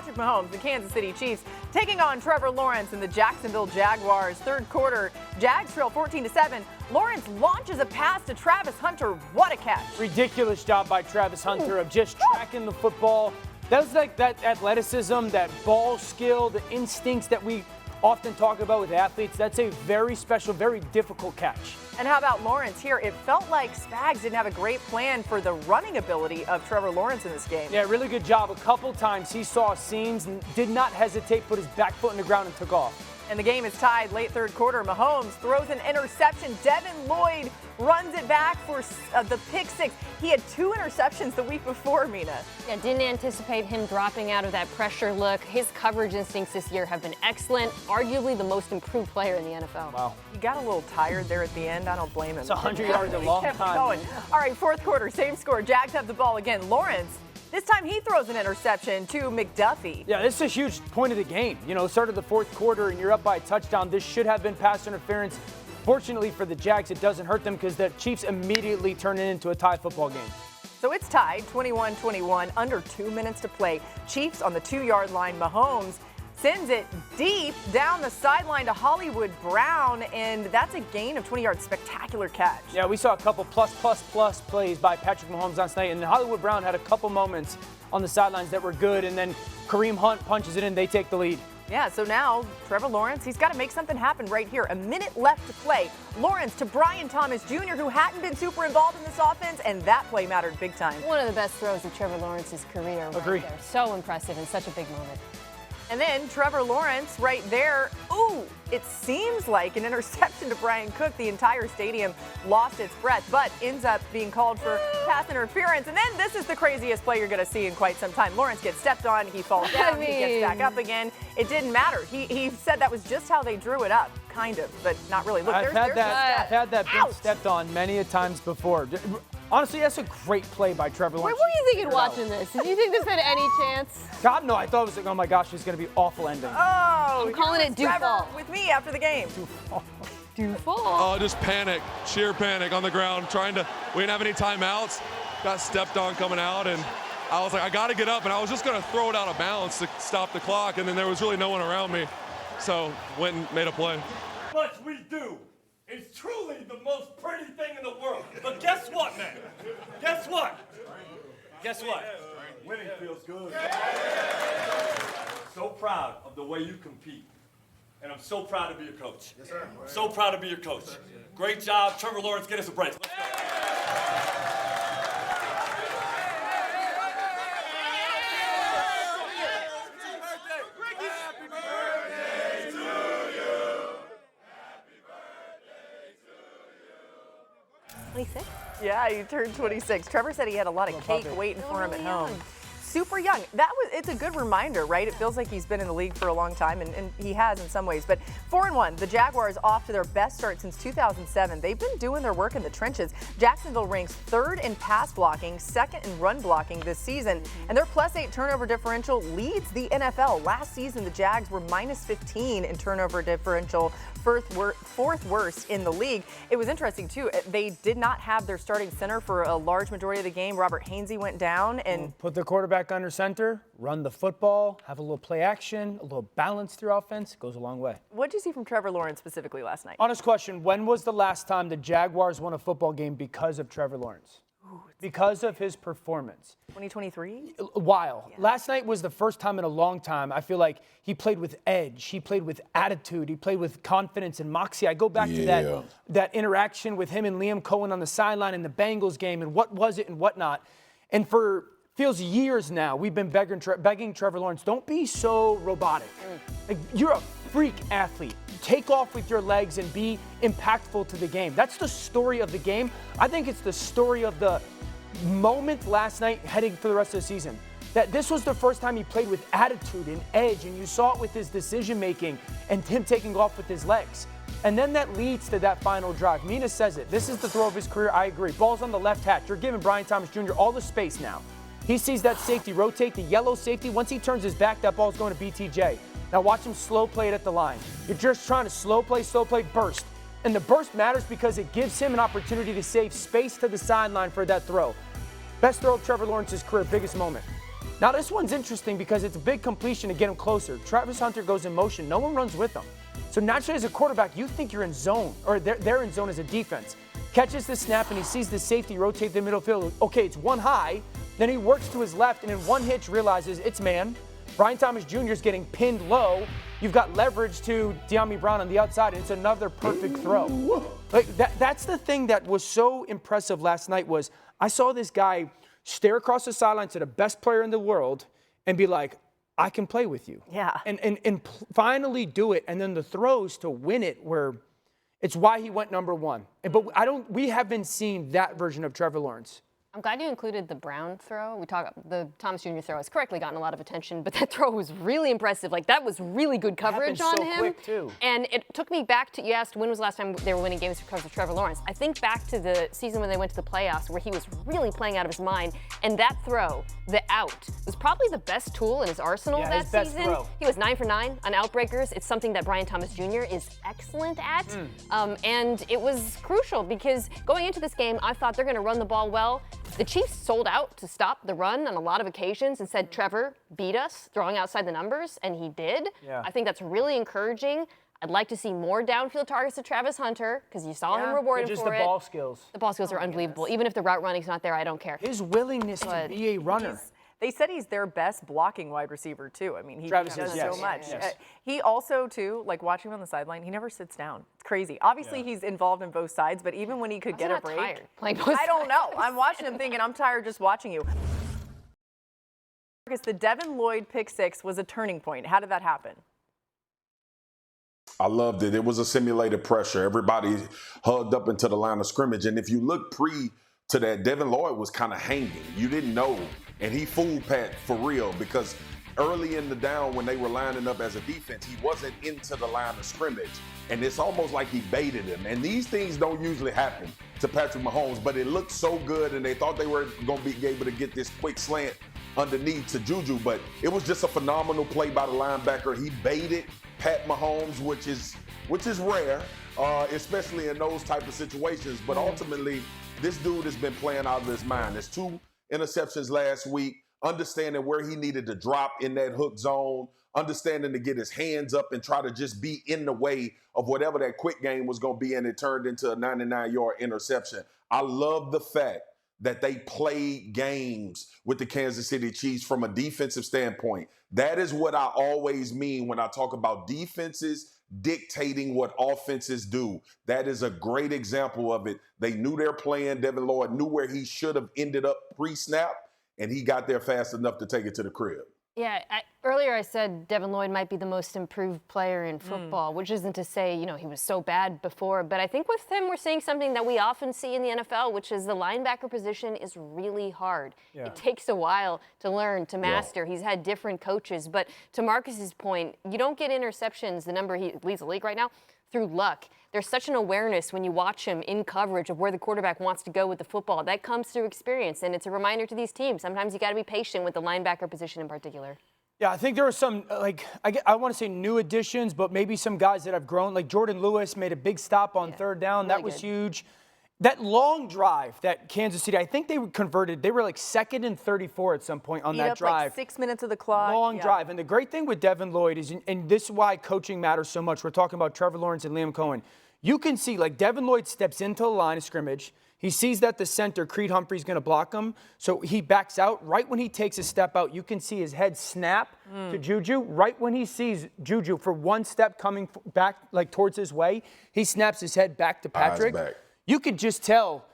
Patrick Mahomes, the Kansas City Chiefs, taking on Trevor Lawrence and the Jacksonville Jaguars. Third quarter, Jags trail 14-7. Lawrence launches a pass to Travis Hunter. What a catch. Ridiculous job by Travis Hunter of just tracking the football. That was like that athleticism, that ball skill, the instincts that we often talk about with athletes. That's a very special, very difficult catch. And how about Lawrence here? It felt like Spags didn't have a great plan for the running ability of Trevor Lawrence in this game. Yeah, really good job. A couple times he saw seams and did not hesitate, put his back foot in the ground and took off. And the game is tied late third quarter. Mahomes throws an interception. Devin Lloyd runs it back for the pick six. He had 2 interceptions the week before, Mina. Yeah, didn't anticipate him dropping out of that pressure look. His coverage instincts this year have been excellent, arguably the most improved player in the NFL. Wow. He got a little tired there at the end. I don't blame him. It's 100 yards a long kept time. Going. All right, fourth quarter, same score. Jags have the ball again. Lawrence, this time he throws an interception to McDuffie. Yeah, this is a huge point of the game. You know, start of the fourth quarter and you're up by a touchdown. This should have been pass interference. Fortunately for the Jags, it doesn't hurt them because the Chiefs immediately turn it into a tie football game. So it's tied 21-21, under 2 minutes to play. Chiefs on the 2-yard line. Mahomes sends it deep down the sideline to Hollywood Brown, and that's a gain of 20 yards. Spectacular catch. Yeah, we saw a couple plus plays by Patrick Mahomes last night, and Hollywood Brown had a couple moments on the sidelines that were good, and then Kareem Hunt punches it in, they take the lead. Yeah, so now Trevor Lawrence, he's got to make something happen right here. A minute left to play. Lawrence to Brian Thomas Jr., who hadn't been super involved in this offense, and that play mattered big time. One of the best throws of Trevor Lawrence's career. Agree. Right there. So impressive and such a big moment. And then Trevor Lawrence right there. Ooh, it seems like an interception to Brian Cook. The entire stadium lost its breath, but ends up being called for pass interference. And then this is the craziest play you're going to see in quite some time. Lawrence gets stepped on. He falls down. He gets back up again. It didn't matter. He said that was just how they drew it up, kind of, but not really. Look, I've had that been stepped on many a times before. Honestly, that's a great play by Trevor Lawrence. Wait, what were you thinking watching this? Did you think this had any chance? God, no. I thought it was like, oh my gosh, it's going to be awful ending. Oh, I'm calling it Trevor Dufall. with me after the game. Dufall. Oh, just panic, sheer panic on the ground, we didn't have any timeouts, got stepped on coming out, and I was like, I got to get up, and I was just going to throw it out of bounds to stop the clock, and then there was really no one around me, so went and made a play. What we do is truly the most pretty thing in the world. But guess what, man? Guess what? Guess what? Winning feels good. So proud of the way you compete. And I'm so proud to be your coach. Yes, sir. So proud to be your coach. Great job. Trevor Lawrence, get us a break. Let's go. Yeah, he turned 26. Trevor said he had a lot of cake waiting for him at home. Super young. It's a good reminder, right? It feels like he's been in the league for a long time, and he has in some ways. But 4-1, the Jaguars off to their best start since 2007. They've been doing their work in the trenches. Jacksonville ranks 3rd in pass blocking, 2nd in run blocking this season, and their +8 turnover differential leads the NFL. Last season, the Jags were -15 in turnover differential, 4th worst in the league. It was interesting, too. They did not have their starting center for a large majority of the game. Robert Hainsey went down and put the quarterback under center, run the football, have a little play action, a little balance through offense, goes a long way. What did you see from Trevor Lawrence specifically last night? Honest question, when was the last time the Jaguars won a football game because of Trevor Lawrence? Because of his performance. 2023? A while. Yeah. Last night was the first time in a long time I feel like he played with edge, he played with attitude, he played with confidence and moxie. I go back to that interaction with him and Liam Cohen on the sideline in the Bengals game and what was it and whatnot. And for feels years now, we've been begging Trevor Lawrence, don't be so robotic. Like, you're a freak athlete. Take off with your legs and be impactful to the game. That's the story of the game. I think it's the story of the moment last night heading for the rest of the season. That this was the first time he played with attitude and edge, and you saw it with his decision-making and him taking off with his legs. And then that leads to that final drive. Mina says it. This is the throw of his career. I agree. Ball's on the left hatch. You're giving Brian Thomas Jr. all the space now. He sees that safety rotate, the yellow safety. Once he turns his back, that ball's going to BTJ. Now watch him slow play it at the line. You're just trying to slow play, burst. And the burst matters because it gives him an opportunity to save space to the sideline for that throw. Best throw of Trevor Lawrence's career, biggest moment. Now this one's interesting because it's a big completion to get him closer. Travis Hunter goes in motion. No one runs with him. So naturally as a quarterback, you think you're in zone, or they're in zone as a defense. Catches the snap and he sees the safety rotate the middle field. Okay, it's one high. Then he works to his left and in one hitch realizes it's man. Brian Thomas Jr. is getting pinned low. You've got leverage to De'Ami Brown on the outside, and it's another perfect throw. Like that's the thing that was so impressive last night was I saw this guy stare across the sideline to the best player in the world and be like, I can play with you. Yeah. And finally do it. And then the throws to win it were, it's why he went number one. But we haven't seen that version of Trevor Lawrence. I'm glad you included the Brown throw. The Thomas Jr. throw has correctly gotten a lot of attention, but that throw was really impressive. Like, that was really good coverage on him. Quick, too. And it took me back to, you asked when was the last time they were winning games because of Trevor Lawrence. I think back to the season when they went to the playoffs where he was really playing out of his mind. And that throw, the out, was probably the best tool in his arsenal that season. Throw. He was 9 for 9 on outbreakers. It's something that Brian Thomas Jr. is excellent at. And it was crucial because going into this game, I thought they're going to run the ball well. The Chiefs sold out to stop the run on a lot of occasions and said, Trevor, beat us, throwing outside the numbers, and he did. Yeah. I think that's really encouraging. I'd like to see more downfield targets to Travis Hunter because you saw him reward him just for the it. ball skills. The ball skills are unbelievable. Even if the route running's not there, I don't care. His willingness to be a runner. They said he's their best blocking wide receiver, too. I mean, he Travis does is, so yes. much. Yes. He also, too, like watching him on the sideline, he never sits down. It's crazy. Obviously, he's involved in both sides, but even when he could get a break, tired playing both I don't know. sides. I'm watching him thinking, I'm tired just watching you. The Devin Lloyd pick six was a turning point. How did that happen? I loved it. It was a simulated pressure. Everybody hugged up into the line of scrimmage. And if you look pre to that, Devin Lloyd was kind of hanging. You didn't know. And he fooled Pat for real because early in the down when they were lining up as a defense, he wasn't into the line of scrimmage. And it's almost like he baited him. And these things don't usually happen to Patrick Mahomes, but it looked so good and they thought they were going to be able to get this quick slant underneath to Juju. But it was just a phenomenal play by the linebacker. He baited Pat Mahomes, which is rare, especially in those type of situations. But ultimately, this dude has been playing out of his mind. There's 2 interceptions last week, understanding where he needed to drop in that hook zone, understanding to get his hands up and try to just be in the way of whatever that quick game was going to be, and it turned into a 99-yard interception. I love the fact that they played games with the Kansas City Chiefs from a defensive standpoint. That is what I always mean when I talk about defenses dictating what offenses do. That is a great example of it. They knew their plan. Devin Lloyd knew where he should have ended up pre-snap, and he got there fast enough to take it to the crib. Yeah, earlier I said Devin Lloyd might be the most improved player in football, which isn't to say, he was so bad before. But I think with him, we're seeing something that we often see in the NFL, which is the linebacker position is really hard. Yeah. It takes a while to learn, to master. Yeah. He's had different coaches. But to Marcus's point, you don't get interceptions, the number he leads the league right now, through luck. There's such an awareness when you watch him in coverage of where the quarterback wants to go with the football. That comes through experience, and it's a reminder to these teams. Sometimes you got to be patient with the linebacker position in particular. Yeah, I think there were some, I want to say new additions, but maybe some guys that have grown. Like Jordan Lewis made a big stop on third down. Really that was huge. That long drive that Kansas City, I think they converted. They were like 2nd and 34 at some point on that drive. Like 6 minutes of the clock. Long drive. And the great thing with Devin Lloyd is, and this is why coaching matters so much. We're talking about Trevor Lawrence and Liam Cohen. You can see, like, Devin Lloyd steps into the line of scrimmage. He sees that the center, Creed Humphrey's going to block him, so he backs out. Right when he takes a step out, you can see his head snap to Juju. Right when he sees Juju for one step coming back, like, towards his way, he snaps his head back to Patrick. Eyes back. You could just tell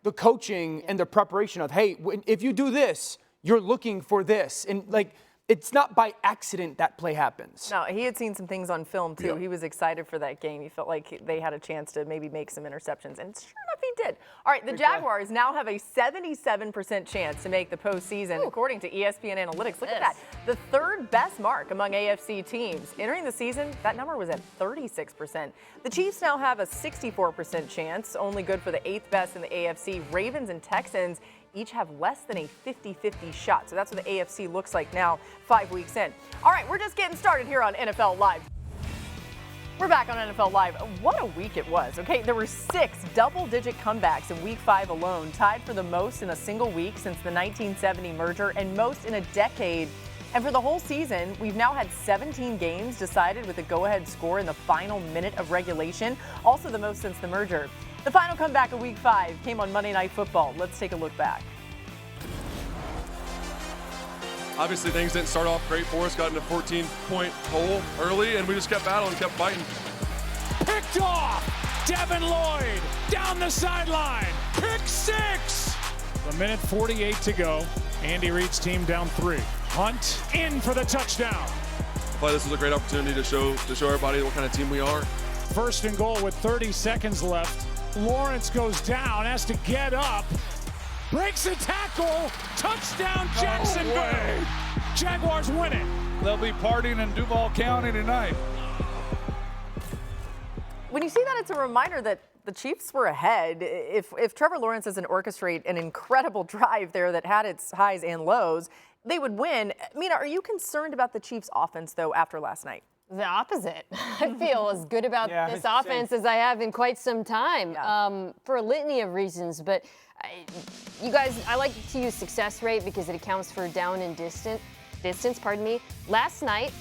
the coaching and the preparation of, hey, if you do this, you're looking for this. And, like, it's not by accident that play happens. No, he had seen some things on film, too. Yeah. He was excited for that game. He felt like they had a chance to maybe make some interceptions, and sure enough, he did. All right, the Jaguars now have a 77% chance to make the postseason, according to ESPN Analytics. Look at that. The 3rd best mark among AFC teams. Entering the season, that number was at 36%. The Chiefs now have a 64% chance, only good for the 8th best in the AFC. Ravens and Texans each have less than a 50-50 shot. So that's what the AFC looks like now, 5 weeks in. All right, we're just getting started here on NFL Live. We're back on NFL Live. What a week it was. Okay, there were 6 double-digit comebacks in Week 5 alone, tied for the most in a single week since the 1970 merger and most in a decade. And for the whole season, we've now had 17 games decided with a go-ahead score in the final minute of regulation, also the most since the merger. The final comeback of Week 5 came on Monday Night Football. Let's take a look back. Obviously, things didn't start off great for us. Got in a 14-point hole early, and we just kept battling, kept fighting. Picked off! Devin Lloyd down the sideline. Pick 6! A minute 48 to go. Andy Reid's team down 3. Hunt in for the touchdown. I thought this was a great opportunity to show everybody what kind of team we are. First and goal with 30 seconds left. Lawrence goes down, has to get up. Breaks the tackle. Touchdown, Jacksonville. Jaguars win it. They'll be partying in Duval County tonight. When you see that, it's a reminder that the Chiefs were ahead. If Trevor Lawrence doesn't orchestrate an incredible drive there that had its highs and lows, they would win. Mina, are you concerned about the Chiefs' offense, though, after last night? The opposite. I feel as good about this offense as I have in quite some time, for a litany of reasons. But you guys, I like to use success rate because it accounts for down and distance. Last night,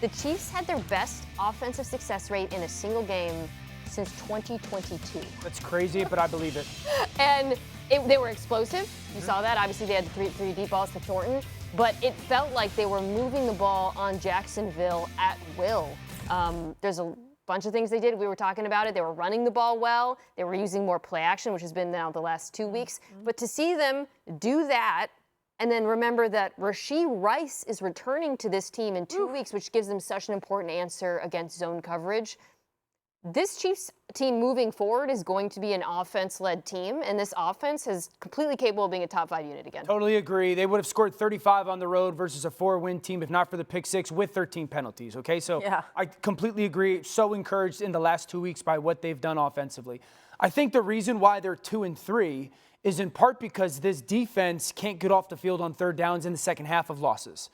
the Chiefs had their best offensive success rate in a single game since 2022. That's crazy, but I believe it. And they were explosive. You saw that. Obviously, they had three deep balls to Thornton. But it felt like they were moving the ball on Jacksonville at will. There's a bunch of things they did. We were talking about it. They were running the ball well. They were using more play action, which has been now the last 2 weeks. But to see them do that, and then remember that Rashee Rice is returning to this team in 2 weeks, which gives them such an important answer against zone coverage. This Chiefs team moving forward is going to be an offense-led team, and this offense is completely capable of being a top 5 unit again. Totally agree. They would have scored 35 on the road versus a 4-win team if not for the pick 6 with 13 penalties, okay? So I completely agree. So encouraged in the last 2 weeks by what they've done offensively. I think the reason why they're 2-3 is in part because this defense can't get off the field on third downs in the second half of losses.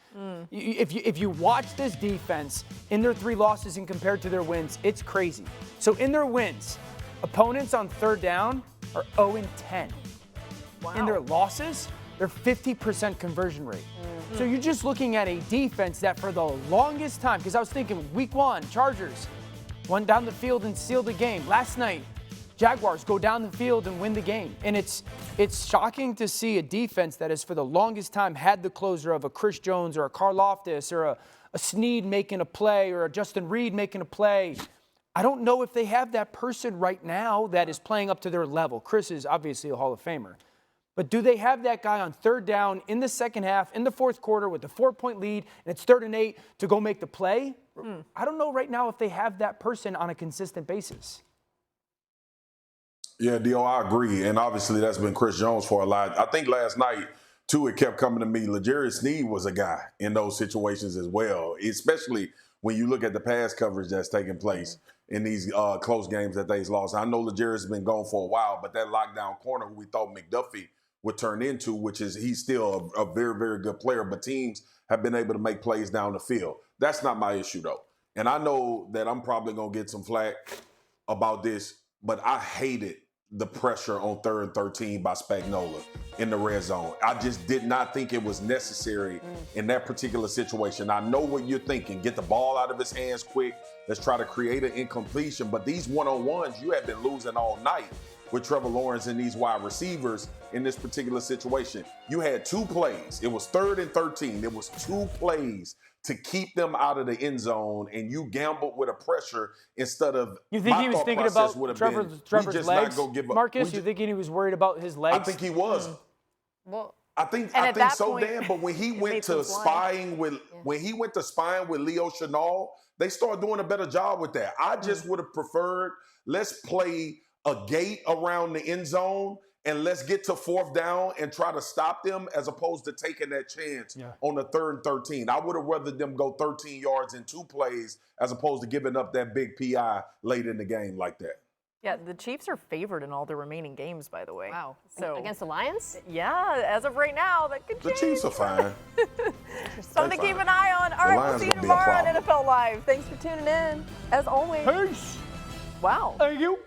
If you watch this defense in their 3 losses and compared to their wins, it's crazy. So in their wins, opponents on third down are 0-10. Wow. In their losses, they're 50% conversion rate. So you're just looking at a defense that for the longest time, because I was thinking week 1, Chargers went down the field and sealed the game. Last night, Jaguars go down the field and win the game. And it's shocking to see a defense that has for the longest time had the closer of a Chris Jones or a Karlaftis or a Snead making a play or a Justin Reed making a play. I don't know if they have that person right now that is playing up to their level. Chris is obviously a Hall of Famer. But do they have that guy on third down in the second half, in the fourth quarter with a 4-point lead, and it's 3rd and 8 to go make the play? I don't know right now if they have that person on a consistent basis. Yeah, Dio, I agree. And obviously that's been Chris Jones for a lot. I think last night, too, it kept coming to me. L'Jarius Sneed was a guy in those situations as well, especially when you look at the pass coverage that's taking place in these close games that they've lost. I know L'Jarius has been gone for a while, but that lockdown corner who we thought McDuffie would turn into, which is he's still a very, very good player, but teams have been able to make plays down the field. That's not my issue, though. And I know that I'm probably going to get some flack about this, but I hated the pressure on 3rd and 13 by Spagnuolo in the red zone. I just did not think it was necessary in that particular situation. I know what you're thinking. Get the ball out of his hands quick. Let's try to create an incompletion. But these one-on-ones, you have been losing all night with Trevor Lawrence and these wide receivers in this particular situation. You had 2 plays. It was 3rd and 13. It was 2 plays to keep them out of the end zone, and you gambled with a pressure instead of. You think he was thinking about Trevor's legs, Marcus? You thinking he was worried about his legs? I think he was. Well, I think so, Dan. But when he went to spying with Leo Chenal, they started doing a better job with that. I just would have preferred let's play a gate around the end zone and let's get to 4th down and try to stop them as opposed to taking that chance on the 3rd and 13. I would have rather them go 13 yards in 2 plays as opposed to giving up that big PI late in the game like that. Yeah, the Chiefs are favored in all the remaining games, by the way. Wow. So Against the Lions? yeah, as of right now, that could The change. Chiefs are fine. Something to keep an eye on. All The right, we'll Lions see you gonna be a tomorrow on problem. NFL Live. Thanks for tuning in. As always. Peace. Wow. Thank you.